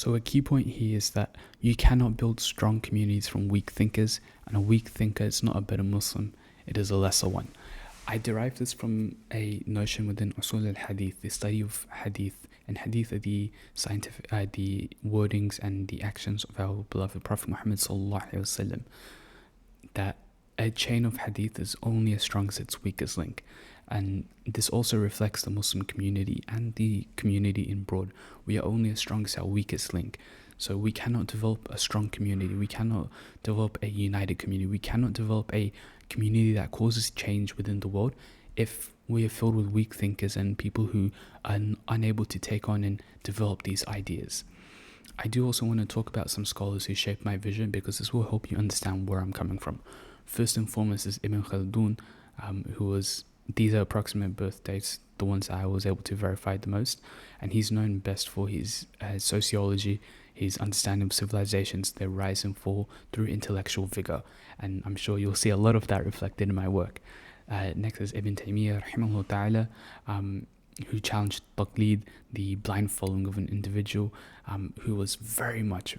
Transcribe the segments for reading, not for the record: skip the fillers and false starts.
So a key point here is that you cannot build strong communities from weak thinkers, and a weak thinker is not a better Muslim, it is a lesser one. I derived this from a notion within Usul al-Hadith, the study of Hadith, and Hadith are the scientific, the wordings and the actions of our beloved Prophet Muhammad sallallahu alaihi wasallam. That a chain of Hadith is only as strong as its weakest link, and this also reflects the Muslim community and the community in broad. We are only as strong as our weakest link. So we cannot develop a strong community. We cannot develop a united community. We cannot develop a community that causes change within the world if we are filled with weak thinkers and people who are unable to take on and develop these ideas. I do also want to talk about some scholars who shaped my vision, because this will help you understand where I'm coming from. First and foremost is Ibn Khaldun, these are approximate birth dates, the ones that I was able to verify the most, and he's known best for his sociology, his understanding of civilizations, their rise and fall through intellectual vigor, and I'm sure you'll see a lot of that reflected in my work. Next is Ibn Taymiyyah rahimahullah ta'ala, who challenged Taqleed, the blind following of an individual, who was very much,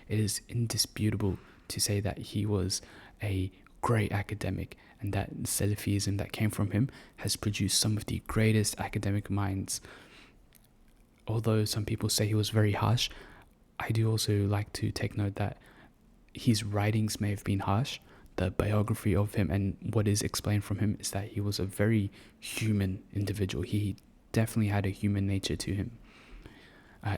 it is indisputable to say that he was a great academic, and that Salafism that came from him has produced some of the greatest academic minds. Although some people say he was very harsh, I do also like to take note that his writings may have been harsh. The biography of him and what is explained from him is that he was a very human individual. He definitely had a human nature to him.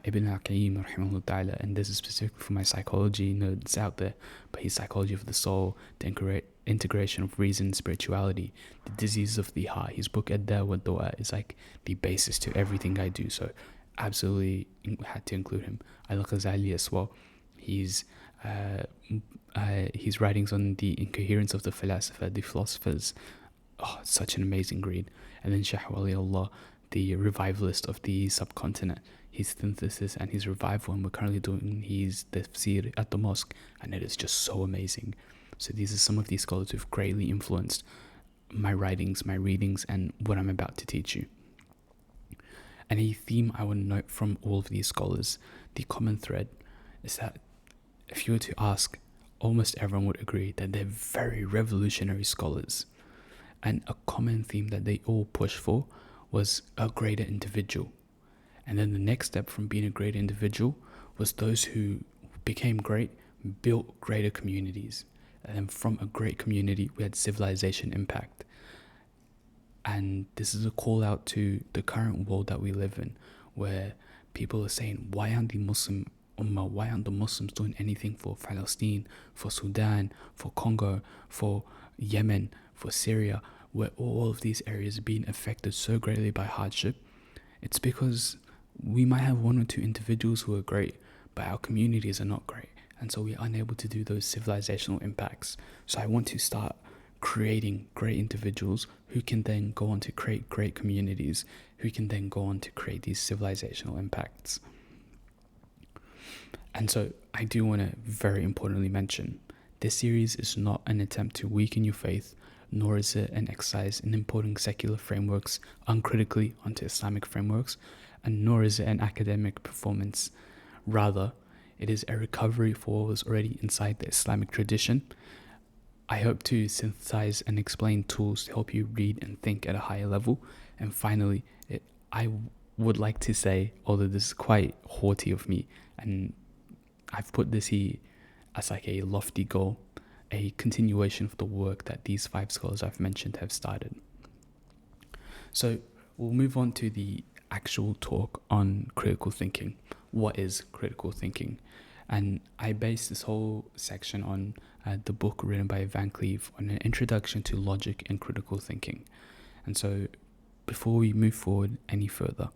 Ibn Yaqeen rahimahullah ta'ala, and this is specific for my psychology nerds out there, but his psychology of the soul, the integration of reason, spirituality, the disease of the heart, his book Ad-Da wa Dua is like the basis to everything I do, so absolutely had to include him. Al-Ghazali as well, his writings on the incoherence of the philosophers, such an amazing read. And then Shah Waliullah, the revivalist of the subcontinent, his synthesis and his revival, and we're currently doing his tafsir at the mosque, and it is just so amazing. So these are some of these scholars who've greatly influenced my writings, my readings, and what I'm about to teach you. And a theme I would note from all of these scholars, the common thread, is that if you were to ask, almost everyone would agree that they're very revolutionary scholars. And a common theme that they all push for was a greater individual. And then the next step from being a great individual was those who became great, built greater communities. And then from a great community, we had civilization impact. And this is a call out to the current world that we live in, where people are saying, why aren't the Muslim Ummah, why aren't the Muslims doing anything for Palestine, for Sudan, for Congo, for Yemen, for Syria, where all of these areas are being affected so greatly by hardship? It's because we might have one or two individuals who are great, but our communities are not great, and so we're unable to do those civilizational impacts. So I want to start creating great individuals who can then go on to create great communities, who can then go on to create these civilizational impacts. And so I do want to very importantly mention, this series is not an attempt to weaken your faith, nor is it an exercise in importing secular frameworks uncritically onto Islamic frameworks, and nor is it an academic performance. Rather, it is a recovery for what was already inside the Islamic tradition. I hope to synthesize and explain tools to help you read and think at a higher level. And finally, I would like to say, although this is quite haughty of me, and I've put this here as like a lofty goal, a continuation of the work that these 5 scholars I've mentioned have started. So we'll move on to the actual talk on critical thinking. What is critical thinking? And I based this whole section on the book written by Cleave on an introduction to logic and critical thinking. And so before we move forward any further,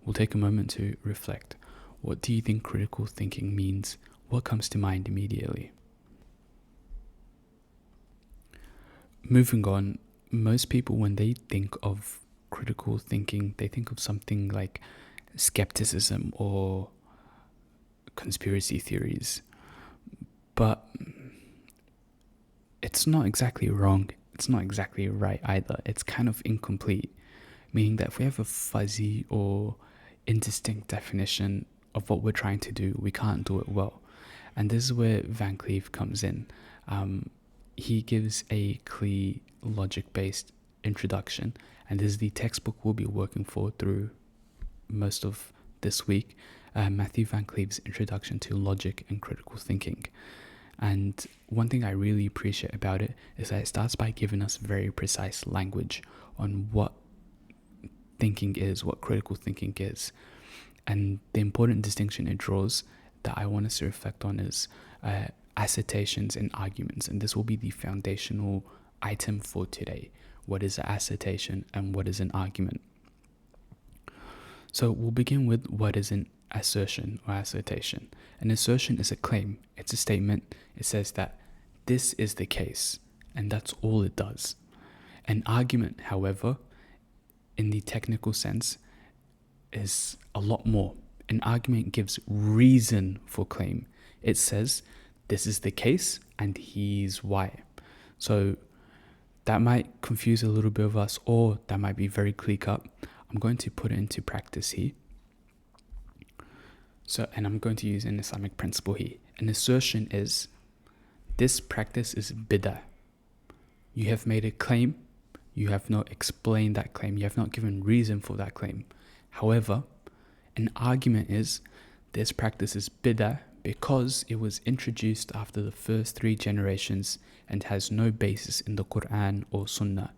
we'll take a moment to reflect. What do you think critical thinking means? What comes to mind immediately? Moving on, most people, when they think of critical thinking, they think of something like skepticism or conspiracy theories. But it's not exactly wrong. It's not exactly right either. It's kind of incomplete, meaning that if we have a fuzzy or indistinct definition of what we're trying to do, we can't do it well. And this is where Van Cleave comes in. He gives a clear logic-based introduction, and this is the textbook we'll be working for through most of this week. Matthew Van Cleave's Introduction to Logic and Critical Thinking. And one thing I really appreciate about it is that it starts by giving us very precise language on what thinking is, what critical thinking is. And the important distinction it draws that I want us to reflect on is assertions and arguments. And this will be the foundational item for today. What is an assertion and what is an argument? So we'll begin with what is an assertion or assertion. An assertion is a claim. It's a statement. It says that this is the case, and that's all it does. An argument, however, in the technical sense, is a lot more. An argument gives reason for claim. It says this is the case and here's why. So that might confuse a little bit of us, or that might be very clear cut. I'm going to put it into practice here. And I'm going to use an Islamic principle here. An assertion is, this practice is bid'ah. You have made a claim. You have not explained that claim. You have not given reason for that claim. However, an argument is, this practice is bid'ah because it was introduced after the first 3 generations and has no basis in the Quran or Sunnah,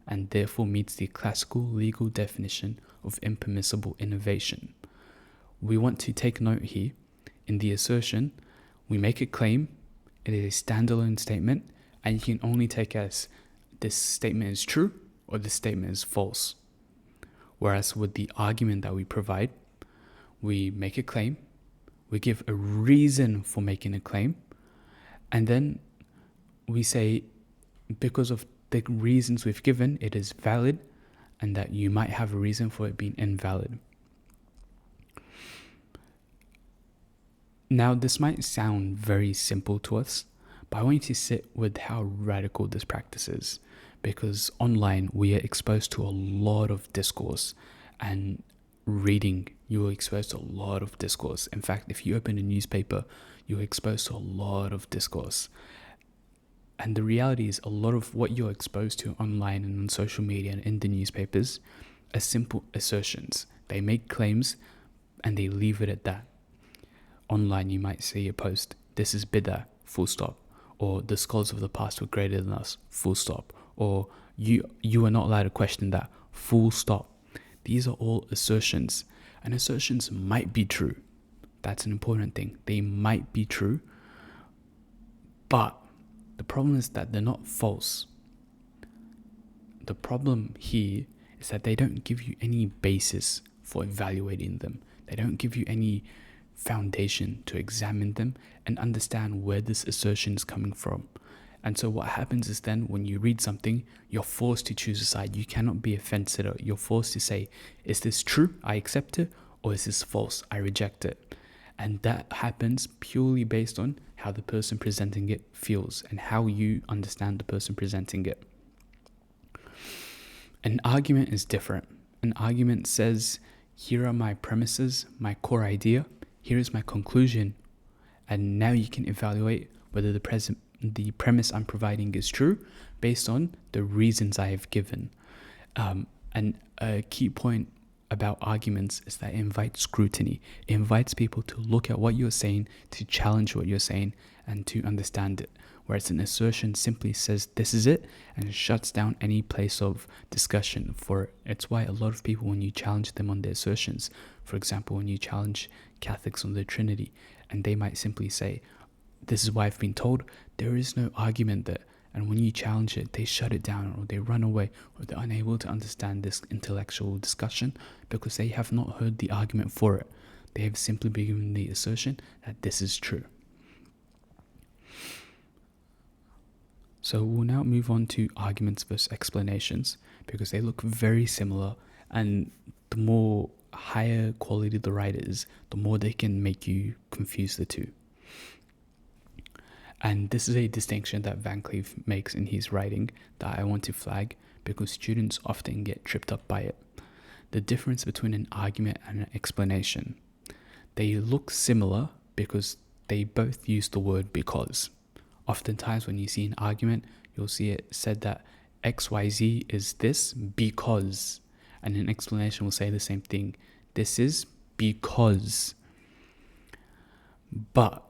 and therefore meets the classical legal definition of impermissible innovation. We want to take note here. In the assertion, we make a claim. It is a standalone statement, and you can only take as this statement is true or this statement is false. Whereas with the argument that we provide, we make a claim, we give a reason for making a claim, and then we say, because of the reasons we've given, it is valid, and that you might have a reason for it being invalid. Now, this might sound very simple to us, but I want you to sit with how radical this practice is, because online we are exposed to a lot of discourse, and reading, you are exposed to a lot of discourse. In fact, if you open a newspaper, you're exposed to a lot of discourse. And the reality is, a lot of what you're exposed to online and on social media and in the newspapers are simple assertions. They make claims and they leave it at that. Online, you might see a post, this is bid'ah, full stop. Or the scholars of the past were greater than us, full stop. Or you are not allowed to question that, full stop. These are all assertions. And assertions might be true. That's an important thing. They might be true. But the problem is that they're not false. The problem here is that they don't give you any basis for evaluating them. They don't give you any foundation to examine them and understand where this assertion is coming from. And so what happens is then when you read something, you're forced to choose a side. You cannot be a fence sitter. You're forced to say, is this true? I accept it. Or is this false? I reject it. And that happens purely based on how the person presenting it feels and how you understand the person presenting it. An argument is different. An argument says, here are my premises, my core idea. Here is my conclusion. And now you can evaluate whether the premise I'm providing is true based on the reasons I have given. And a key point about arguments is that it invites scrutiny. It invites people to look at what you're saying, to challenge what you're saying, and to understand it. Whereas an assertion simply says this is it and shuts down any place of discussion for it. It's why a lot of people, when you challenge them on their assertions, for example, when you challenge Catholics on the Trinity, and they might simply say, this is why I've been told, there is no argument there. And when you challenge it, they shut it down, or they run away, or they're unable to understand this intellectual discussion because they have not heard the argument for it. They have simply been given the assertion that this is true. So we'll now move on to arguments versus explanations, because they look very similar, and the more higher quality the writer is, the more they can make you confuse the two. And this is a distinction that Van Cleave makes in his writing that I want to flag, because students often get tripped up by it. The difference between an argument and an explanation. They look similar because they both use the word because. Oftentimes when you see an argument, you'll see it said that XYZ is this because, and an explanation will say the same thing. This is because. But,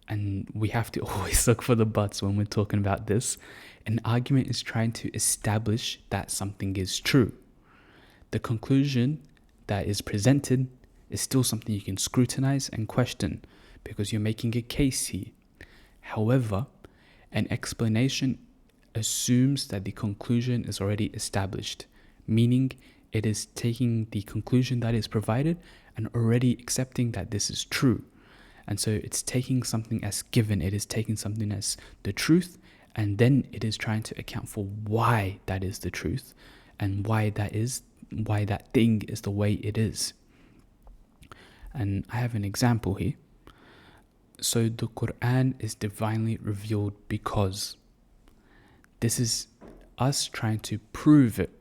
and we have to always look for the buts when we're talking about this, an argument is trying to establish that something is true. The conclusion that is presented is still something you can scrutinize and question because you're making a case here. However, an explanation assumes that the conclusion is already established, meaning it is taking the conclusion that is provided and already accepting that this is true. And so it's taking something as given, it is taking something as the truth, and then it is trying to account for why that is the truth and why that thing is the way it is. And I have an example here. So the Quran is divinely revealed because. This is us trying to prove it.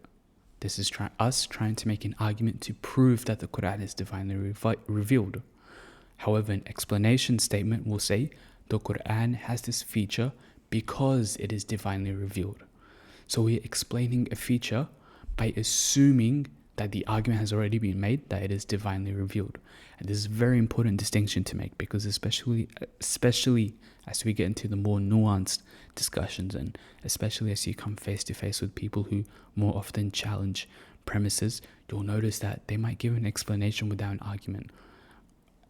This is us trying to make an argument to prove that the Quran is divinely revealed. However, an explanation statement will say the Quran has this feature because it is divinely revealed. So we're explaining a feature by assuming that the argument has already been made that it is divinely revealed. And this is a very important distinction to make because especially as we get into the more nuanced discussions and especially as you come face to face with people who more often challenge premises, you'll notice that they might give an explanation without an argument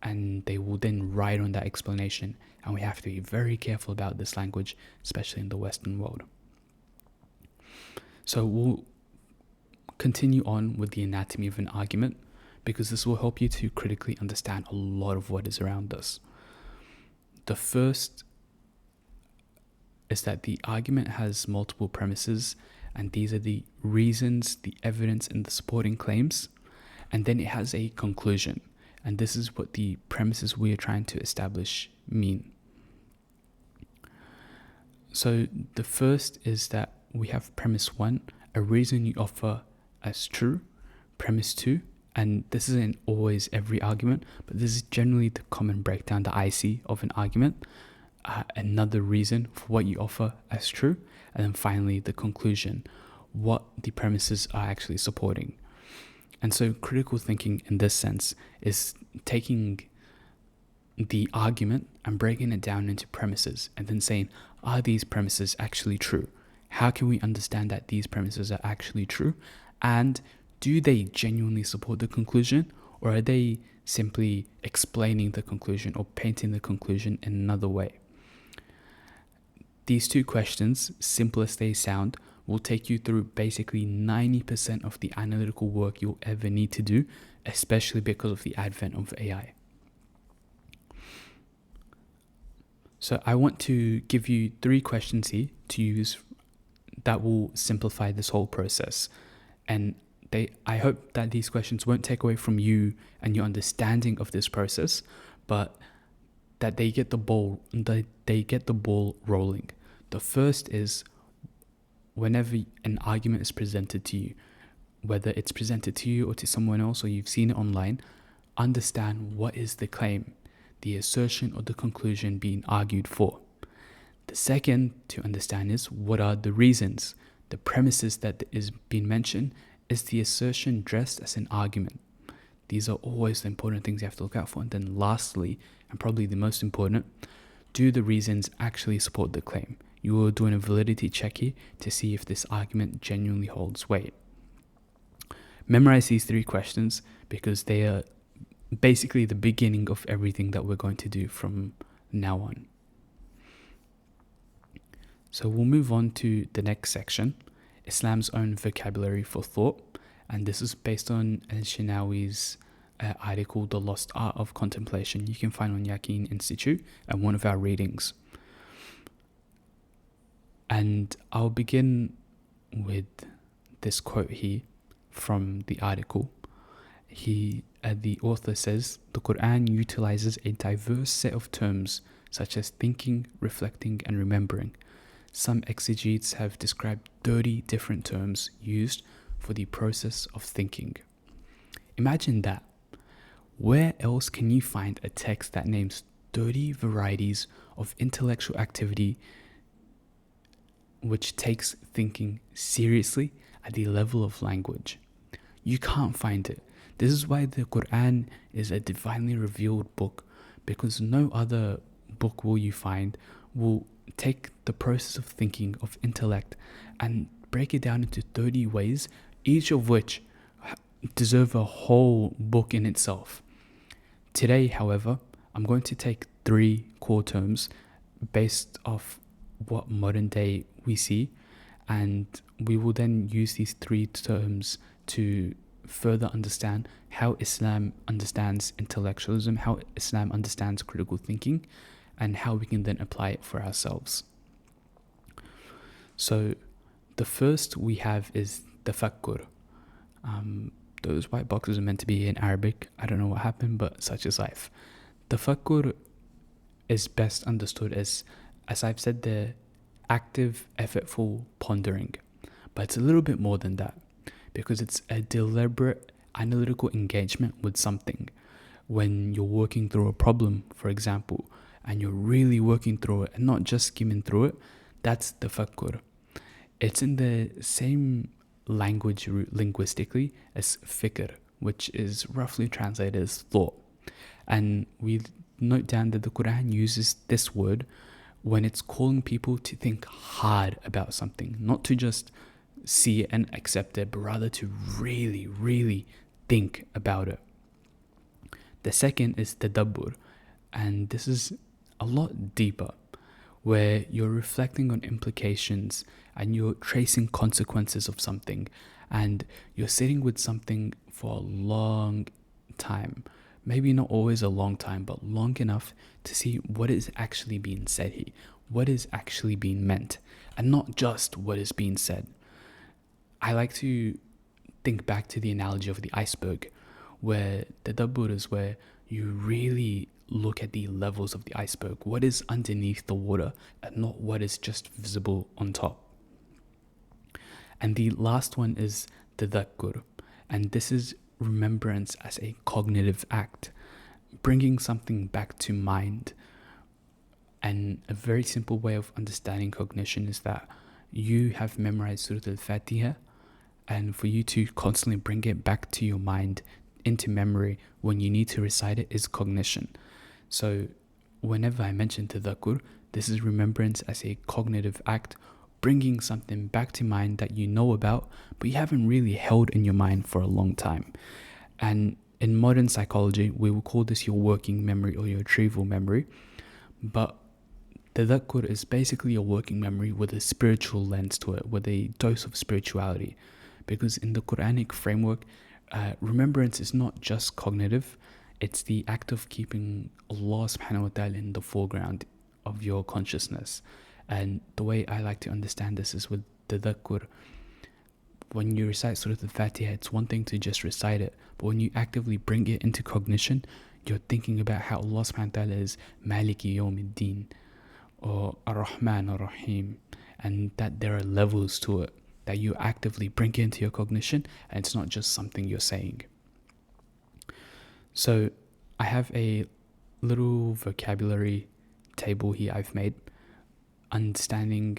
and they will then ride on that explanation, and we have to be very careful about this language, especially in the Western world. So we'll continue on with the anatomy of an argument because this will help you to critically understand a lot of what is around us. The first is that the argument has multiple premises, and these are the reasons, the evidence, and the supporting claims. And then it has a conclusion, and this is what the premises we are trying to establish mean. So the first is that we have premise 1, a reason you offer as true. Premise 2, and this isn't always every argument, but this is generally the common breakdown that I see of an argument. Another reason for what you offer as true, and then finally the conclusion, what the premises are actually supporting. And so critical thinking in this sense is taking the argument and breaking it down into premises and then saying, are these premises actually true? How can we understand that these premises are actually true? And do they genuinely support the conclusion, or are they simply explaining the conclusion or painting the conclusion in another way? These two questions, simple as they sound, will take you through basically 90% of the analytical work you'll ever need to do, especially because of the advent of AI. So I want to give you 3 questions here to use that will simplify this whole process. And I hope that these questions won't take away from you and your understanding of this process, but that they get the ball rolling. The first is, whenever an argument is presented to you, whether it's presented to you or to someone else or you've seen it online, understand what is the claim, the assertion or the conclusion being argued for. The second to understand is, what are the reasons? The premises that is being mentioned, is the assertion dressed as an argument? These are always the important things you have to look out for. And then lastly, and probably the most important, do the reasons actually support the claim? You will do a validity check here to see if this argument genuinely holds weight. Memorize these 3 questions because they are basically the beginning of everything that we're going to do from now on. So we'll move on to the next section, Islam's own vocabulary for thought. And this is based on Elshinawy's article, The Lost Art of Contemplation. You can find on Yaqeen Institute and one of our readings. And I'll begin with this quote here from the article. The author says, the Quran utilizes a diverse set of terms such as thinking, reflecting, and remembering. Some exegetes have described 30 different terms used for the process of thinking. Imagine that. Where else can you find a text that names 30 varieties of intellectual activity which takes thinking seriously at the level of language? You can't find it. This is why the Quran is a divinely revealed book, because no other book will you find will take the process of thinking, of intellect, and break it down into 30 ways, each of which deserve a whole book in itself. Today, however, I'm going to take 3 core terms based off what modern day we see, and we will then use these 3 terms to further understand how Islam understands intellectualism, how Islam understands critical thinking, and how we can then apply it for ourselves. So the first we have is tafakkur. Those white boxes are meant to be in Arabic. I don't know what happened, but such is life. Tafakkur is best understood as I've said, the active, effortful pondering. But it's a little bit more than that, because it's a deliberate, analytical engagement with something. When you're working through a problem, for example, and you're really working through it and not just skimming through it, that's tafakkur. It's in the same language linguistically as fikr, which is roughly translated as thought. And we note down that the Quran uses this word when it's calling people to think hard about something, not to just see it and accept it, but rather to really, really think about it. The second is tadabbur, and this is a lot deeper, where you're reflecting on implications and you're tracing consequences of something, and you're sitting with something for a long time. Maybe not always a long time, but long enough to see what is actually being said here, what is actually being meant, and not just what is being said. I like to think back to the analogy of the iceberg, where the tadabbur is where you really look at the levels of the iceberg, what is underneath the water, and not what is just visible on top. And the last one is tadhakkur, and this is remembrance as a cognitive act, bringing something back to mind. And a very simple way of understanding cognition is that you have memorized Surah Al-Fatiha, and for you to constantly bring it back to your mind, into memory, when you need to recite it, is cognition. So whenever I mention tadhakkur, this is remembrance as a cognitive act, bringing something back to mind that you know about, but you haven't really held in your mind for a long time. And in modern psychology, we will call this your working memory or your retrieval memory. But tadhakkur is basically a working memory with a spiritual lens to it, with a dose of spirituality. Because in the Quranic framework, remembrance is not just cognitive, it's the act of keeping Allah subhanahu wa ta'ala in the foreground of your consciousness. And the way I like to understand this is with tadhakkur. When you recite Surah Al-Fatiha, it's one thing to just recite it, but when you actively bring it into cognition, you're thinking about how Allah subhanahu wa ta'ala is Maliki Yawmiddin, or Ar-Rahman Ar-Rahim, and that there are levels to it, that you actively bring it into your cognition, and it's not just something you're saying. So I have a little vocabulary table here I've made, understanding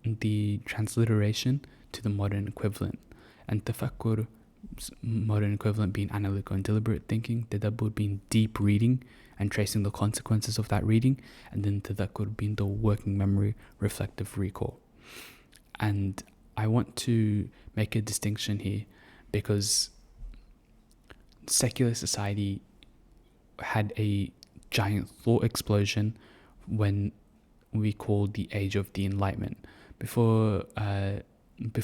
the transliteration to the modern equivalent. And tafakkur, modern equivalent being analytical and deliberate thinking, tadabbur being deep reading and tracing the consequences of that reading, and then tadhakkur being the working memory, reflective recall. And I want to make a distinction here, because secular society had a giant thought explosion when we call the age of the Enlightenment. Before a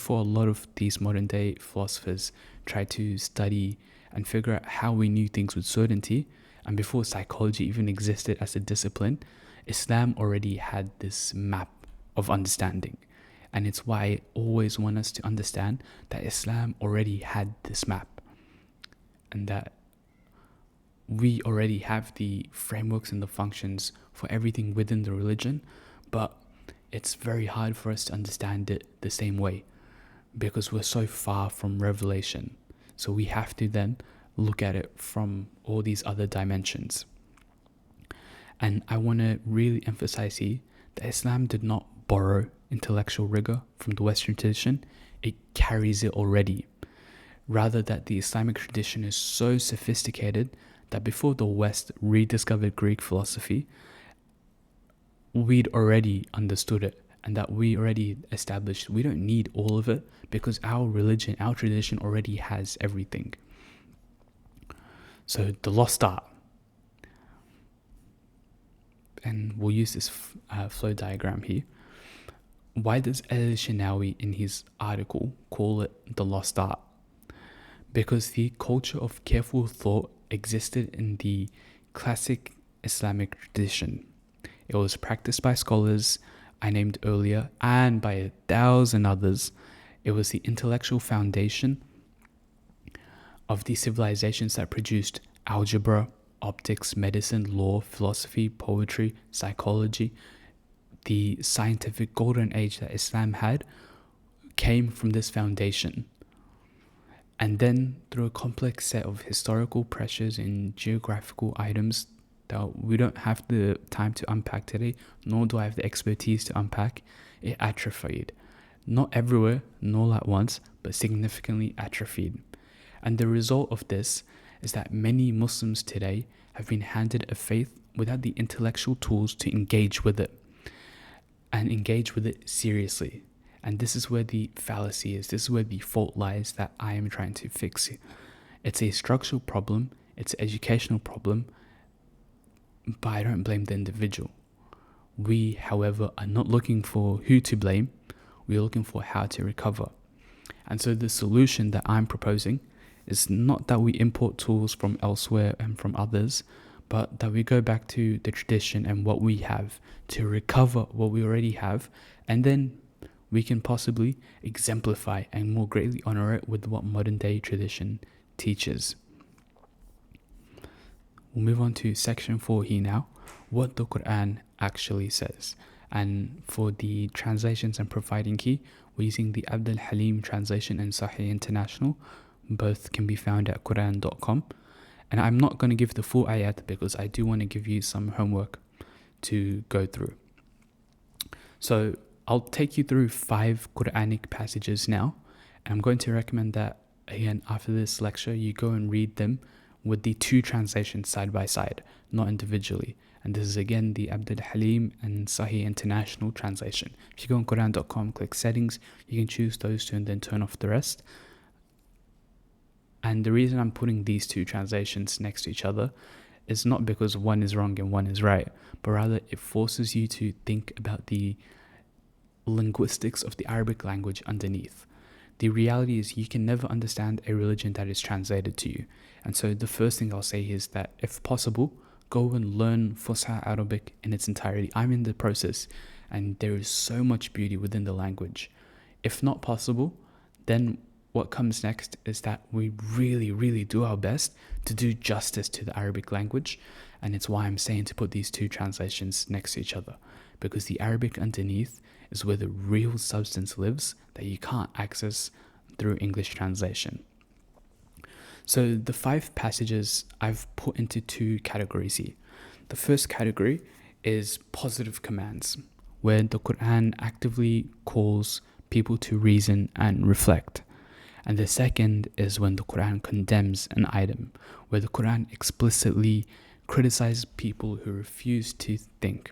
lot of these modern day philosophers tried to study and figure out how we knew things with certainty, and before psychology even existed as a discipline, Islam already had this map of understanding. And it's why I always want us to understand that Islam already had this map, and that we already have the frameworks and the functions for everything within the religion, but it's very hard for us to understand it the same way, because we're so far from revelation. So we have to then look at it from all these other dimensions. And I want to really emphasize here that Islam did not borrow intellectual rigor from the Western tradition, it carries it already. Rather, that the Islamic tradition is so sophisticated that before the West rediscovered Greek philosophy, we'd already understood it, and that we already established we don't need all of it because our religion, our tradition already has everything. So the lost art, and we'll use this flow diagram here. Why does Elshinawy in his article call it the lost art? Because the culture of careful thought existed in the classic Islamic tradition. It was practiced by scholars I named earlier and by 1,000 others. It was the intellectual foundation of the civilizations that produced algebra, optics, medicine, law, philosophy, poetry, psychology. The scientific golden age that Islam had came from this foundation. And then through a complex set of historical pressures and geographical items that we don't have the time to unpack today, nor do I have the expertise to unpack, it atrophied. Not everywhere, nor all at once, but significantly atrophied. And the result of this is that many Muslims today have been handed a faith without the intellectual tools to engage with it, and engage with it seriously. And this is where the fallacy is, this is where the fault lies that I am trying to fix. It's a structural problem, it's an educational problem, but I don't blame the individual. We, however, are not looking for who to blame, we're looking for how to recover. And so the solution that I'm proposing is not that we import tools from elsewhere and from others, but that we go back to the tradition and what we have to recover what we already have, and then we can possibly exemplify and more greatly honor it with what modern day tradition teaches. We'll move on to section 4 here now, what the Quran actually says. And for the translations I'm providing here, we're using the Abdul Halim translation and Sahih International. Both can be found at Quran.com. And I'm not going to give the full ayat because I do want to give you some homework to go through. So I'll take you through 5 Quranic passages now. And I'm going to recommend that, again, after this lecture, you go and read them with the 2 translations side by side, not individually. And this is again the Abdul Halim and Sahih International translation. If you go on Quran.com, click settings, you can choose those 2 and then turn off the rest. And the reason I'm putting these 2 translations next to each other is not because one is wrong and one is right, but rather it forces you to think about the linguistics of the Arabic language underneath. The reality is you can never understand a religion that is translated to you. And so the first thing I'll say is that if possible, go and learn Fusha Arabic in its entirety. I'm in the process and there is so much beauty within the language. If not possible, then what comes next is that we really do our best to do justice to the Arabic language. And it's why I'm saying to put these 2 translations next to each other, because the Arabic underneath is where the real substance lives that you can't access through English translation. So the 5 passages I've put into 2 categories here. The first category is positive commands, where the Quran actively calls people to reason and reflect. And the second is when the Quran condemns an item, where the Quran explicitly criticizes people who refuse to think.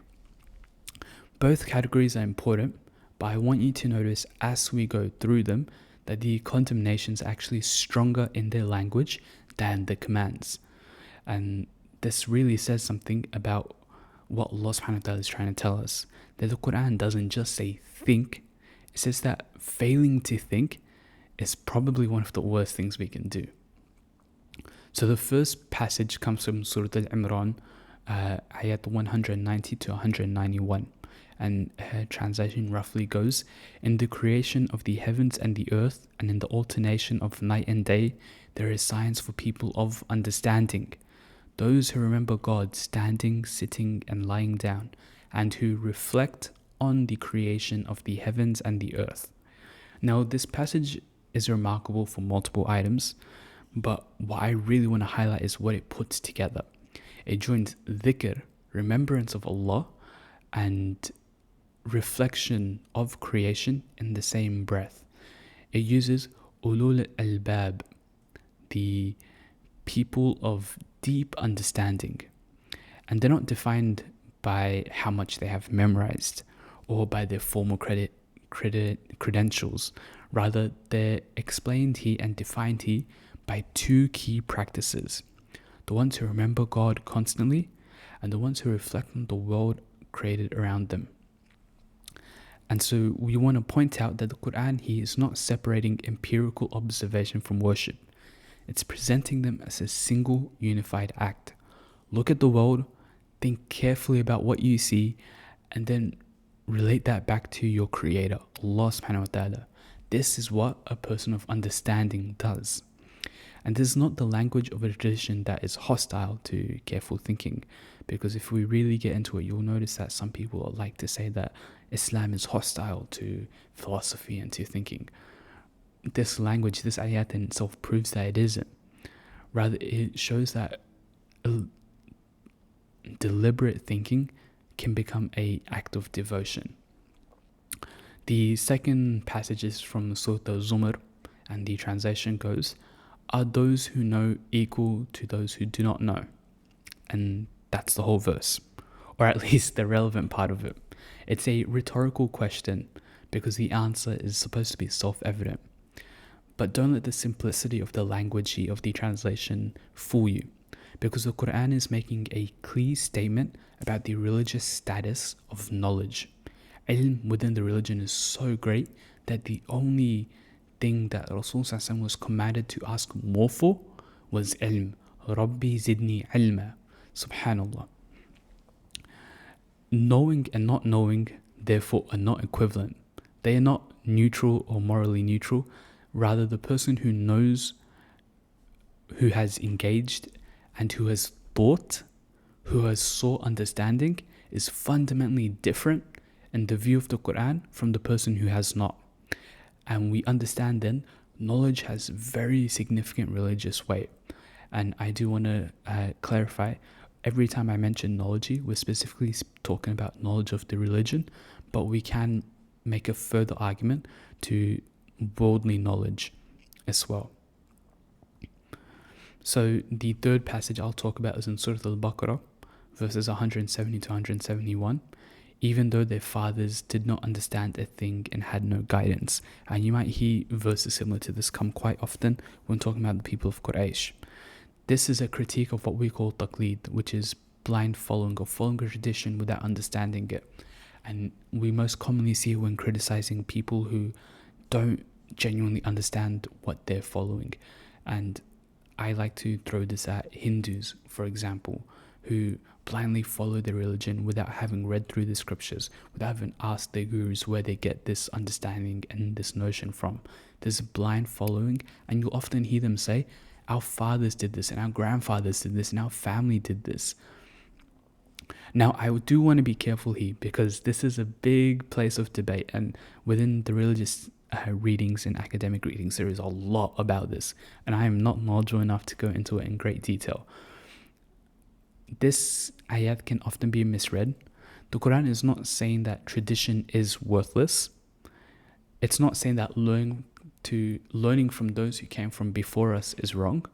Both categories are important, but I want you to notice as we go through them that the condemnations are actually stronger in their language than the commands. And this really says something about what Allah subhanahu wa ta'ala is trying to tell us. That the Quran doesn't just say think, it says that failing to think is probably one of the worst things we can do. So the first passage comes from Surah Al-Imran, ayat 190 to 191. And her translation roughly goes, in the creation of the heavens and the earth, and in the alternation of night and day, there is signs for people of understanding. Those who remember God standing, sitting, and lying down, and who reflect on the creation of the heavens and the earth. Now, this passage is remarkable for multiple items, But what I really want to highlight is what it puts together. It joins dhikr, remembrance of Allah, and reflection of creation in the same breath. It uses ulul albab, the people of deep understanding. And they're not defined by how much they have memorized or by their formal credentials. Rather, they're explained here and defined here by two key practices: the ones who remember God constantly and the ones who reflect on the world created around them. And so we want to point out that the Quran here is not separating empirical observation from worship. It's presenting them as a single unified act. Look at the world, think carefully about what you see, and then relate that back to your creator, Allah subhanahu wa ta'ala. This is what a person of understanding does. And this is not the language of a tradition that is hostile to careful thinking. Because if we really get into it, you'll notice that some people like to say that Islam is hostile to philosophy and to thinking. This language, this ayat in itself proves that it isn't. Rather, it shows that deliberate thinking can become an act of devotion. The second passage is from Surah Al-Zumar, and the translation goes, "Are those who know equal to those who do not know?" And that's the whole verse, or at least the relevant part of it. It's a rhetorical question because the answer is supposed to be self-evident. But don't let the simplicity of the language of the translation fool you, because the Quran is making a clear statement about the religious status of knowledge. Ilm within the religion is so great that the only thing that Rasul was commanded to ask more for was ilm. Rabbi zidni ilma. Subhanallah. Knowing and not knowing, therefore, are not equivalent. They are not neutral or morally neutral. Rather, the person who knows, who has engaged, and who has thought, who has sought understanding, is fundamentally different in the view of the Quran from the person who has not. And we understand then, knowledge has very significant religious weight. And I do want to clarify, every time I mention knowledge, we're specifically talking about knowledge of the religion, but we can make a further argument to worldly knowledge as well. So the third passage I'll talk about is in Surah Al-Baqarah, verses 170 to 171. Even though their fathers did not understand a thing and had no guidance. And you might hear verses similar to this come quite often when talking about the people of Quraysh. This is a critique of what we call taqleed, which is blind following or following a tradition without understanding it. And we most commonly see it when criticizing people who don't genuinely understand what they're following. And I like to throw this at Hindus, for example, who blindly follow their religion without having read through the scriptures, without having asked their gurus where they get this understanding and this notion from. There's blind following, and you'll often hear them say, our fathers did this, and our grandfathers did this, and our family did this. Now, I do want to be careful here, because this is a big place of debate, and within the religious readings and academic readings, there is a lot about this, and I am not knowledgeable enough to go into it in great detail. This ayat can often be misread. The Quran is not saying that tradition is worthless. It's not saying that learning from those who came from before us is wrong.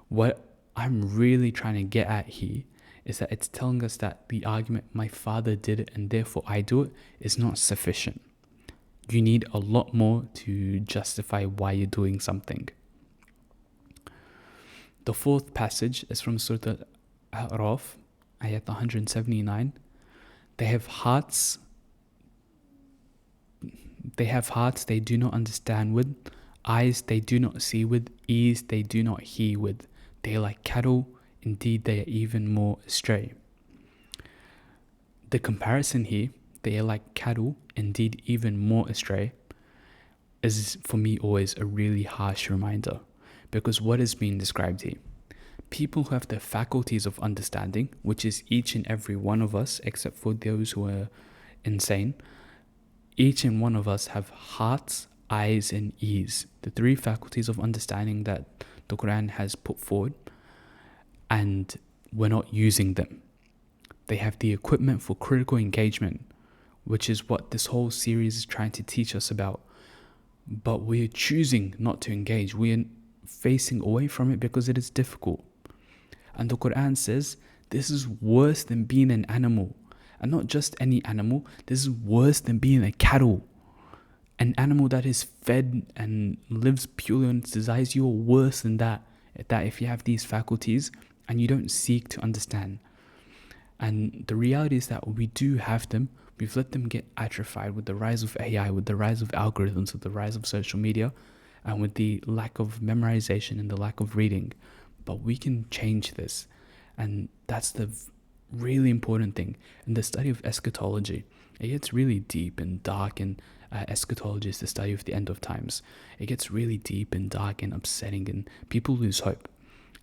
What I'm really trying to get at here is that it's telling us that the argument, my father did it and therefore I do it, is not sufficient. You need a lot more to justify why you're doing something. The fourth passage is from Surah Al-A'raf, ayat 179. They have hearts they do not understand with, eyes they do not see with, ears they do not hear with. They are like cattle, indeed they are even more astray. The comparison here, they are like cattle, indeed even more astray, is for me always a really harsh reminder, because what is being described here? People who have the faculties of understanding, which is each and every one of us, except for those who are insane, each and one of us have hearts, eyes, and ears, the three faculties of understanding that the Quran has put forward, and we're not using them. They have the equipment for critical engagement, which is what this whole series is trying to teach us about. But we're choosing not to engage. We're facing away from it because it is difficult. And the Quran says this is worse than being an animal. And not just any animal, this is worse than being a cattle. An animal that is fed and lives purely on its desires, you're worse than that. That if you have these faculties and you don't seek to understand. And the reality is that we do have them. We've let them get atrophied with the rise of AI, with the rise of algorithms, with the rise of social media, and with the lack of memorization and the lack of reading. But we can change this. And that's the really important thing. In the study of eschatology, it gets really deep and dark, and eschatology is the study of the end of times. It gets really deep and dark and upsetting, and people lose hope.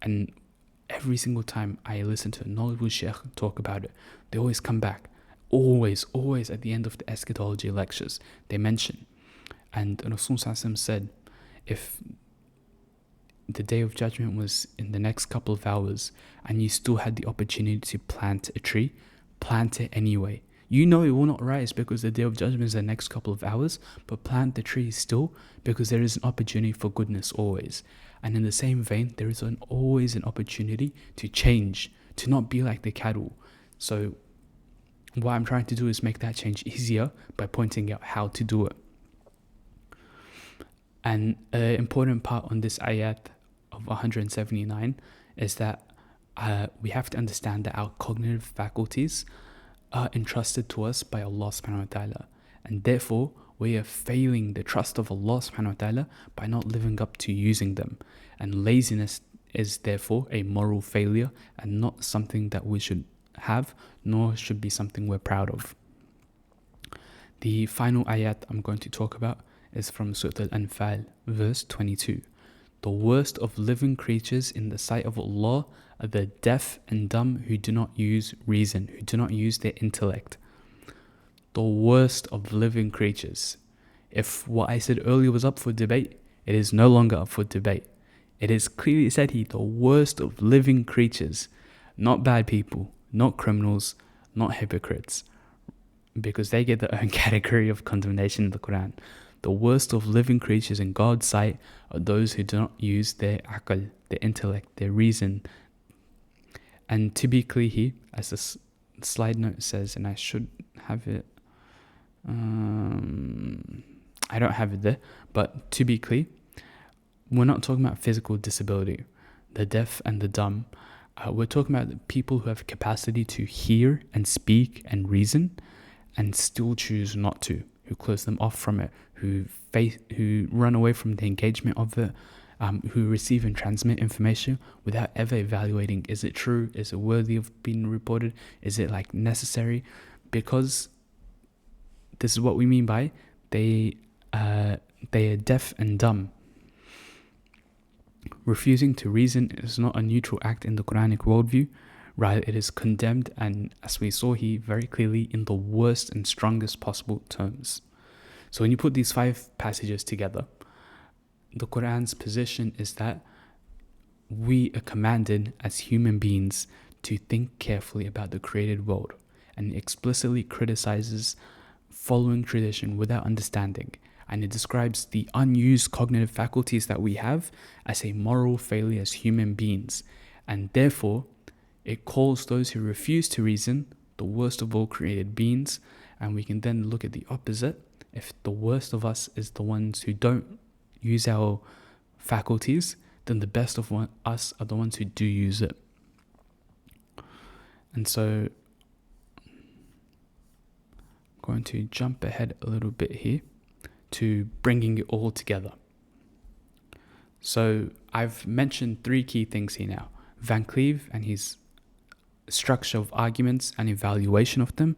And every single time I listen to a knowledgeable sheikh talk about it, they always come back. Always at the end of the eschatology lectures, they mention. And Rasul said, if the day of judgment was in the next couple of hours and you still had the opportunity to plant a tree, plant it anyway. You know it will not rise because the day of judgment is the next couple of hours, but plant the tree still because there is an opportunity for goodness always. And in the same vein, there is always an opportunity to change, to not be like the cattle. So what I'm trying to do is make that change easier by pointing out how to do it. And an important part on this ayat of 179 is that we have to understand that our cognitive faculties are entrusted to us by Allah subhanahu wa ta'ala. And therefore, we are failing the trust of Allah subhanahu wa ta'ala by not living up to using them. And laziness is therefore a moral failure and not something that we should have, nor should be something we're proud of. The final ayat I'm going to talk about is from Surah Al-Anfal, verse 22. The worst of living creatures in the sight of Allah are the deaf and dumb who do not use reason, who do not use their intellect. The worst of living creatures. If what I said earlier was up for debate, it is no longer up for debate. It is clearly said here, the worst of living creatures, not bad people, not criminals, not hypocrites, because they get their own category of condemnation in the Quran. The worst of living creatures in God's sight are those who do not use their aql, their intellect, their reason. And to be clear here, as the slide note says, and I should have it, I don't have it there, but to be clear, we're not talking about physical disability, the deaf and the dumb. We're talking about the people who have capacity to hear and speak and reason and still choose not to, who close them off from it, who run away from the engagement of it, who receive and transmit information without ever evaluating, is it true, is it worthy of being reported, is it like necessary? Because this is what we mean by they are deaf and dumb. Refusing to reason is not a neutral act in the Quranic worldview. Rather, it is condemned, and as we saw here very clearly, in the worst and strongest possible terms. So when you put these 5 passages together, the Quran's position is that we are commanded as human beings to think carefully about the created world, and explicitly criticizes following tradition without understanding. And it describes the unused cognitive faculties that we have as a moral failure as human beings. And therefore, it calls those who refuse to reason the worst of all created beings. And we can then look at the opposite. If the worst of us is the ones who don't use our faculties, then the best of us are the ones who do use it. And so, I'm going to jump ahead a little bit here to bringing it all together. So I've mentioned 3 key things here now. Van Cleave and his structure of arguments and evaluation of them.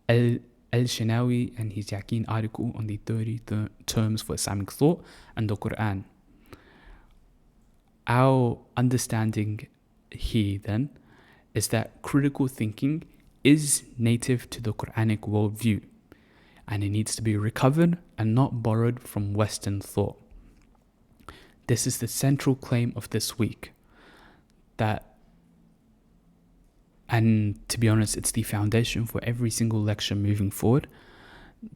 Elshinawy and his Yaqeen article on the 30 terms for Islamic thought, and the Quran. Our understanding here then is that critical thinking is native to the Quranic worldview, and it needs to be recovered and not borrowed from Western thought. This is the central claim of this week. And to be honest, it's the foundation for every single lecture moving forward,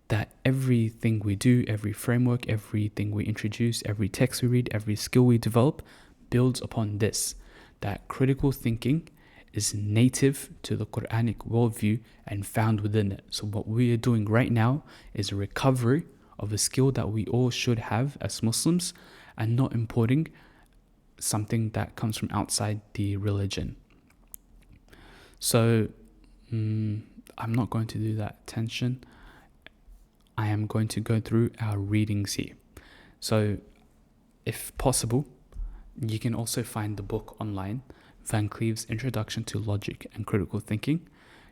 that everything we do, every framework, everything we introduce, every text we read, every skill we develop builds upon this, that critical thinking is native to the Quranic worldview and found within it. So what we are doing right now is a recovery of a skill that we all should have as Muslims, and not importing something that comes from outside the religion. So I'm not going to do that attention. I am going to go through our readings here. So if possible, you can also find the book online, Van Cleave's Introduction to Logic and Critical Thinking.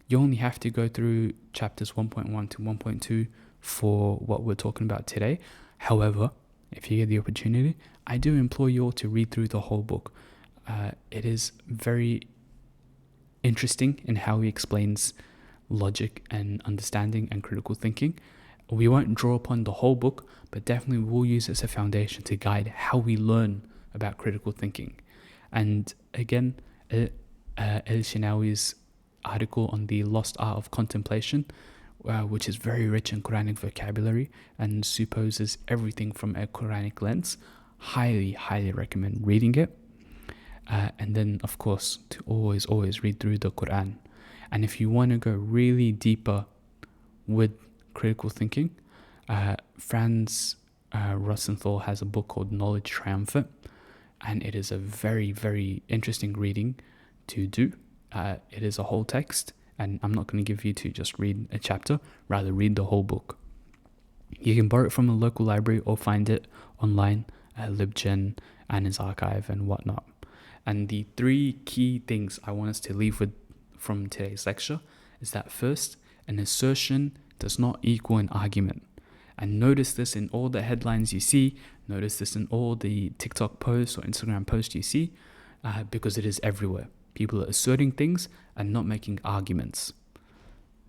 You only have to go through chapters 1.1 to 1.2 for what we're talking about today. However, if you get the opportunity, I do implore you all to read through the whole book. It is very interesting in how he explains logic and understanding and critical thinking. We won't draw upon the whole book, but definitely we'll use it as a foundation to guide how we learn about critical thinking. And again, Elshinawy's article on the lost art of contemplation, which is very rich in Quranic vocabulary and supposes everything from a Quranic lens. Highly recommend reading it. And then, of course, to always read through the Quran. And if you want to go really deeper with critical thinking, Franz Rosenthal has a book called Knowledge Triumphant, and it is a very interesting reading to do. It is a whole text, and I'm not going to give you to just read a chapter, rather read the whole book. You can borrow it from a local library or find it online at LibGen and his archive and whatnot. And the three key things I want us to leave with from today's lecture is that first, an assertion does not equal an argument. And notice this in all the headlines you see, notice this in all the TikTok posts or Instagram posts you see, because it is everywhere. People are asserting things and not making arguments.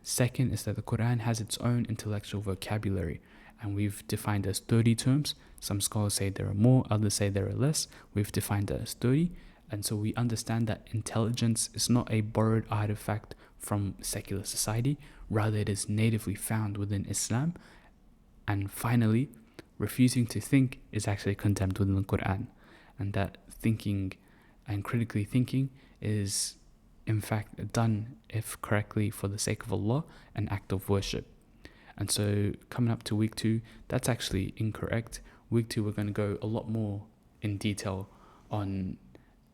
Second is that the Quran has its own intellectual vocabulary, and we've defined as 30 terms. Some scholars say there are more, others say there are less. We've defined it as 30. And so we understand that intelligence is not a borrowed artifact from secular society, rather it is natively found within Islam. And finally, refusing to think is actually condemned within the Quran, and that thinking and critically thinking is in fact done, if correctly, for the sake of Allah, an act of worship. And so coming up to week 2, that's actually incorrect. Week 2 we're going to go a lot more in detail on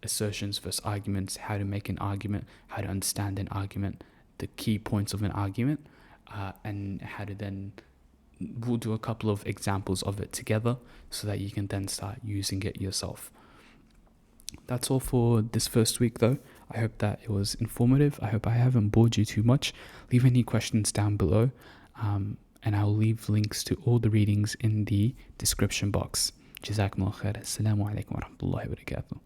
assertions versus arguments, how to make an argument, how to understand an argument, the key points of an argument, and how to then, we'll do a couple of examples of it together so that you can then start using it yourself. That's all for this first week though. I hope that it was informative. I hope I haven't bored you too much. Leave any questions down below, and I'll leave links to all the readings in the description box. Jazakumullah khair. Assalamu alaikum wa rahmatullahi wa barakatuh.